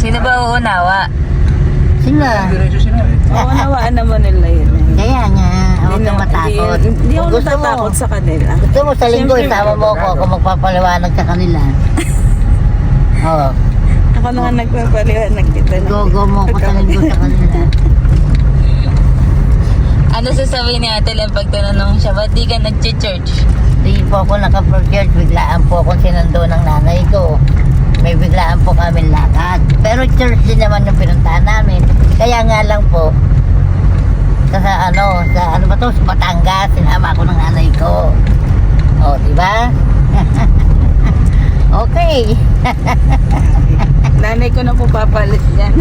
Sino ba uunawa? Sila. Diretso sila eh. Oo, nawaan naman nila yun. Kaya nga, huwag kang matakot. Hindi ako Kung gusto natatakot mo, sa kanila. gusto mo sa linggo, Siyempre, isama mo ako magpapaliwanag sa kanila. Oo. Ako na nga nagpapaliwanag kita. Go mo ako sa linggo sa kanila. Ano sasabihin ni Ate Len pag tinanong siya, ba't di ka nag-church? Hindi po ako naka-church, biglaan po akong sinundo ng nanay ko. May biglaan po kami lakad. Pero church din naman yung pinuntahan namin. Kaya nga lang po, sa ano ba to, sa Batangas, sinama ako ng nanay ko. O, diba? Okay. Nanay ko na po papalit yan.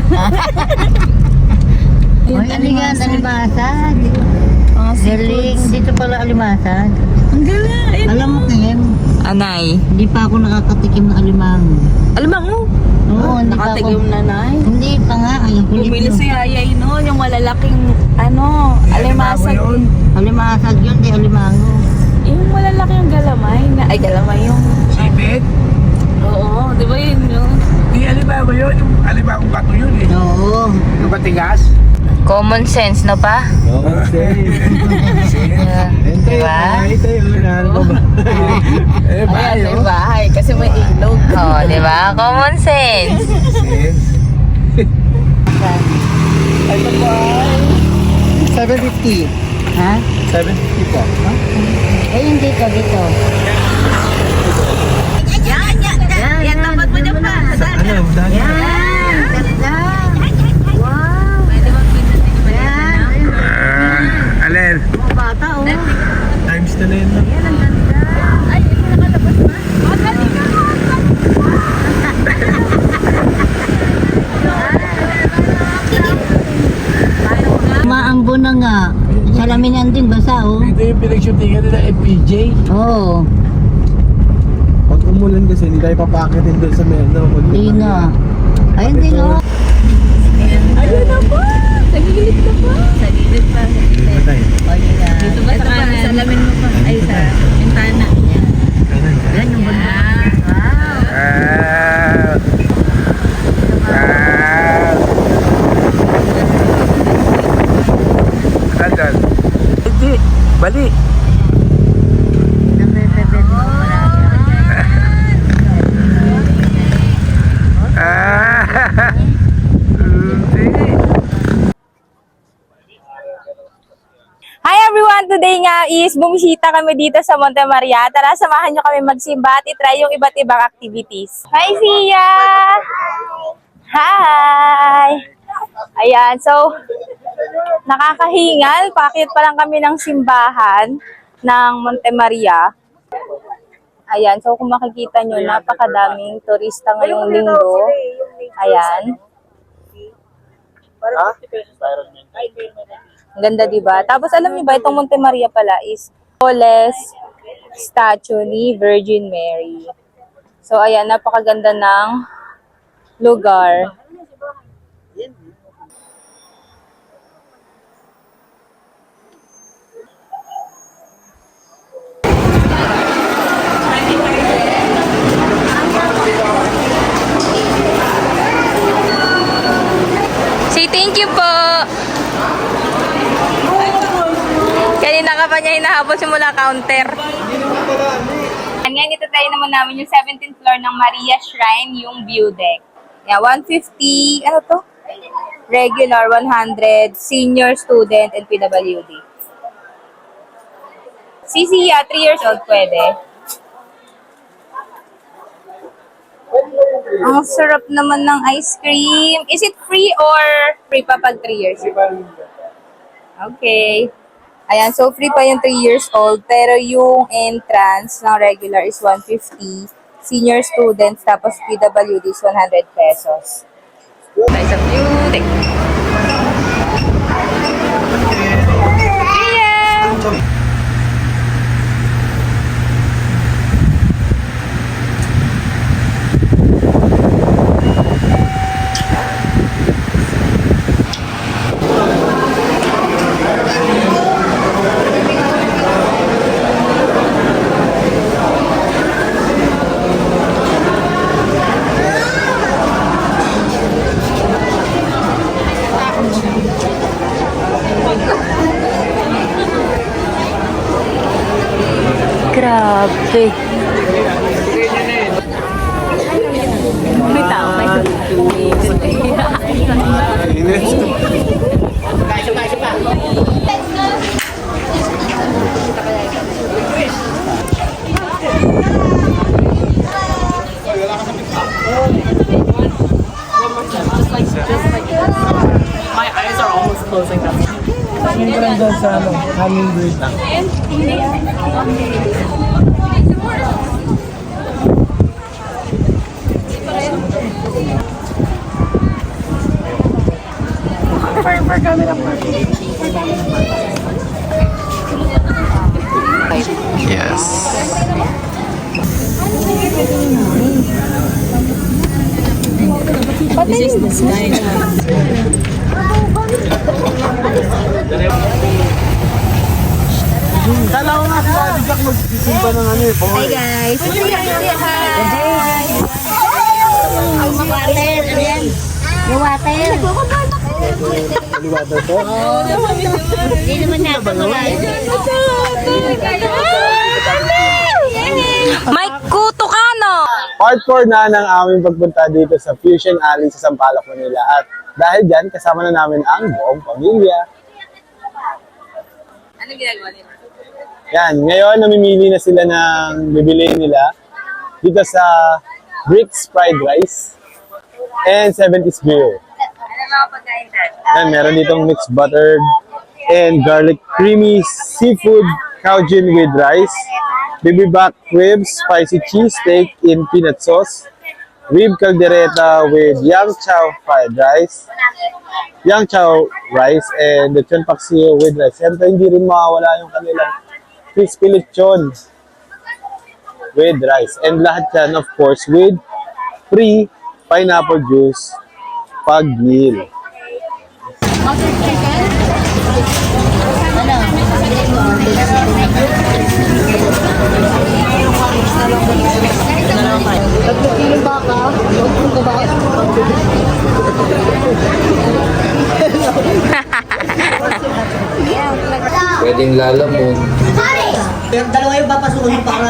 Ay, aligan, alimasag. Galing, dito pala alimasag. Ang galing. Alam mo, Kim, Anay. hindi pa ako nakakatikim ng alimang. Alamang mo? Oo, hindi pa ako. Nakatigom nanay. Hindi pa nga, ayaw ko Bumili si Yayay no, yung malalaking alimasag. Alimasag yun, di alimango. Yung malalaki yung galamay. Ay, galamay yung... Sibit? Oo, di ba yun yun? Di alibago yun. Yung alibagong bato yun eh. Oo. Yung batigas. Common sense, no pa? Diba? Eh, Ayan, may bayo. bahay kasi may ilog. Oo, diba? Common sense. Ito po ay... 750. Ha? 750 po. Eh, hindi ka dito. Yan, tapat mo dyan pa. Ano? Dahil? Yan, ganda. Wow. Yan. Alin? Mga bata, oh. Times na yun. Yan, ang ganda. Ay, ito nakalabas ba? Magaling ka. Maambo na nga. Salaminan din basa, oh. Ito yung pinag-shootingan nila FPJ. Oo. Pag umulan kasi hindi tayo papakitin doon sa meno. Hindi nga. Ay, hindi nga. Ayun na po! Nagigilid ka pa! Sa gilid pa. Dito ba sa kanan? Salamin mo pa. Ay, sa bintana. Yan yung banda. Sandal. Hindi. Bali. Hi everyone! Today nga is bumisita kami dito sa Monte Maria. Tara, samahan nyo kami magsimba at itry yung iba't ibang activities. Hi, Sia! Hi! Ayan, so, nakakahingal. Pakit pa lang kami ng simbahan ng Monte Maria. Ayan, so kung makikita nyo, napakadaming turista ngayong linggo. Ayan. Ang ganda, diba? Tapos alam niyo ba, itong Monte Maria pala is tallest statue ni Virgin Mary. So, ayan, napakaganda ng lugar. Say thank you po. Kanina ka pa niya hinahabol simula counter. Ngayon, ito tayo naman namin yung 17th floor ng Maria Shrine, yung view deck. Yeah, 150, ano to? Regular, 100, senior student, and PWD. CC, 3 years old, pwede. Ang sarap naman ng ice cream. Is it free or free pa pag 3 years? Okay. Ayan, so free pa yung 3 years old, pero yung entrance ng regular is 150. Senior students, tapos PWD is 100 pesos. Tayo sa beauty. Ito eh. May tao pa ito. Yung lang doon sa hummingbird lang. This is the sky. Kala ko nga si Daddy Jack magsisimba ng ano eh. Hi guys. Yung water. Kaliwata to. Hindi naman napatulay. May kuto ka, no? Part 4 na ng aming pagpunta dito sa Fusion Alley sa Sampaloc, Manila. At dahil dyan, kasama na namin ang buong pamilya. Anong ginagawa nila? Yan, ngayon namimili na sila ng bibiliin nila dito sa Bricks Fried Rice and 70s Beer. Ano mga pagkain dyan? Yan, meron ditong mixed buttered and garlic creamy seafood Cajun with rice, bibimbap ribs, spicy cheese steak in peanut sauce, rib caldereta with yang chow fried rice, yang chow rice, and lechon paksiw with rice. Siyempre, hindi rin mawawala yung kanilang crispy lechon with rice. And lahat yan, of course, with free pineapple juice pag meal. Pwedeng lalamog. Yung dalawa yung papasukin para...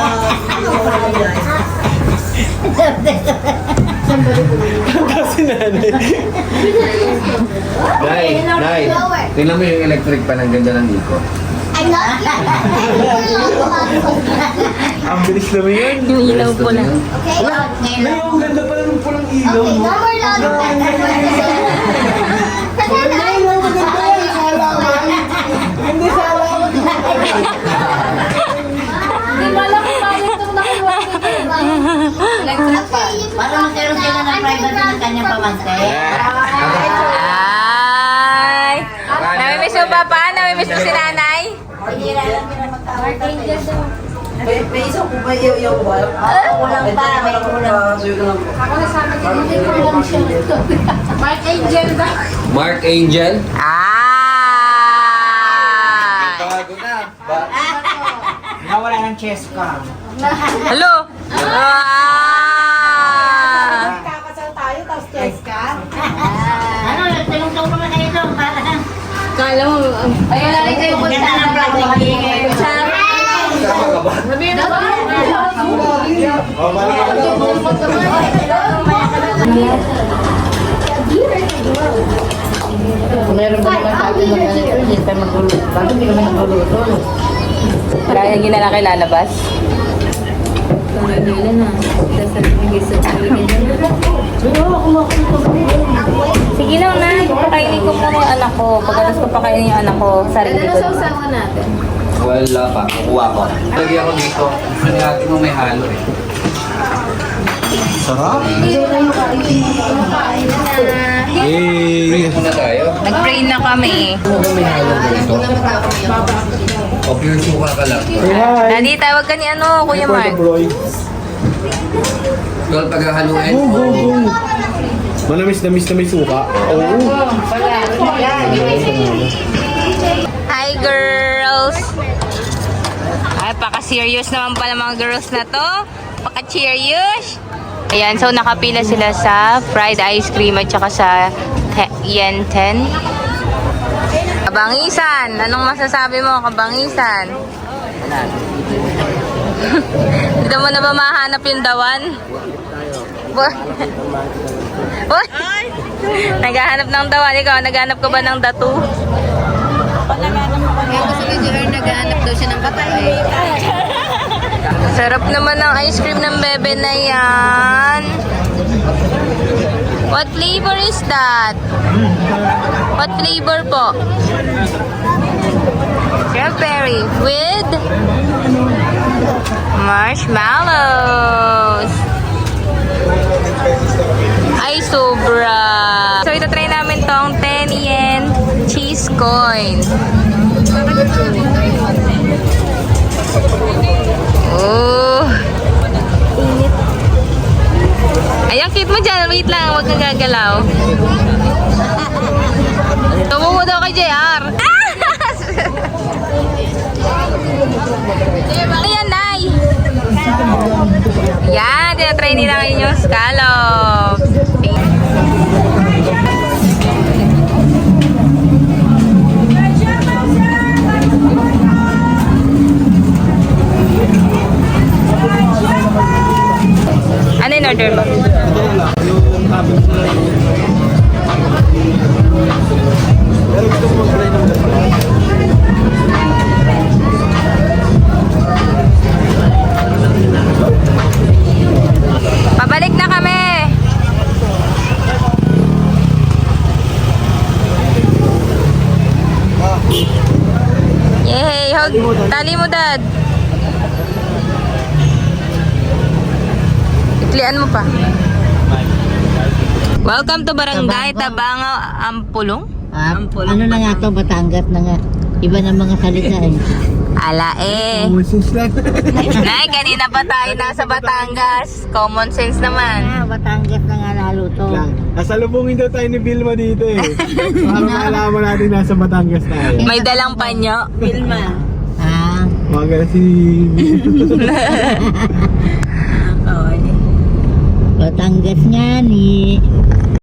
Nay, tingnan mo yung electric pan, ang ganda ng ikot. Ang bilis naman yun. Yung ilaw po na. Ay, ang ganda pala ng pulang ilaw mo. Hindi sa alaman. Para magkaroon sila ng privacy ng kanyang pamante. Ay! Namimiss mo papa? Namimiss mo si nanay? Kulang pa, may kulang. Mark Angel? Ah! Bago na. Nawala ng chest ka. Hello? Ah! Ano, nagtulong-tulong na kayo doon para... Kala mo, ayun na rin kayo Ganda ng plastic. Meron ba naman sa atin mga ganito, hindi tayo magluluto. Bakit hindi naman nagluluto? Kaya hindi na lang kayo lalabas? Nila na. Sige lang na, papakainin ko muna yung anak ko. Pagkatas ko pakainin yung anak ko, sarili ko. Sausawan natin. Wala pa. Kukuha ko. Lagyan ko dito. Ang natin mo may halo eh. Sarap. Pray muna tayo. Nag-pray na kami. Ano ba may halo dito? O pure suka ka lang. Say hi. Daddy, tawag ka ni ano, Kuya For the Mark. broy. Doon paghahaluin. Go, go, go. Manamis na miss na may suka. Oo. Hi, girls! Ay, paka-serious naman pala mga girls na to. Paka-serious. Ayan, so nakapila sila sa fried ice cream at saka sa yen 10. Kabangisan! Anong masasabi mo, Kabangisan? Dito mo na ba mahanap yung dawan? Uy! Naghahanap ng dawan. Ikaw, naghahanap ka ba ng datu? Kaya gusto ni Gerard naghahanap daw siya ng patay. Sarap naman ng ice cream ng bebe na yan. What flavor is that? What flavor po? Strawberry with marshmallows. Ay, sobra. So, ito try namin tong 10 yen cheese coin. Oh. Ay, ang cute mo dyan. Wait lang, huwag kang gagalaw. Tumuho daw kay JR. Ayan, Nay. Yan, tinatry nila ngayon yung scallops. Ano yung order mo? Pabalik na kami! Yay! Tali mo, Dad! Iklian mo pa. Welcome to Barangay Tabangaw, Ampulong. Ano na nga to, Batangas na nga. Iba na mga salita eh. Ala eh. Nay, kanina pa tayo nasa Batangas. Common sense naman. Batangas na nga lalo to. Nasalubungin daw tayo ni Vilma dito eh. Para maalaman natin nasa Batangas tayo. May dalang panyo. Vilma. Mga si... Batangas nga ni.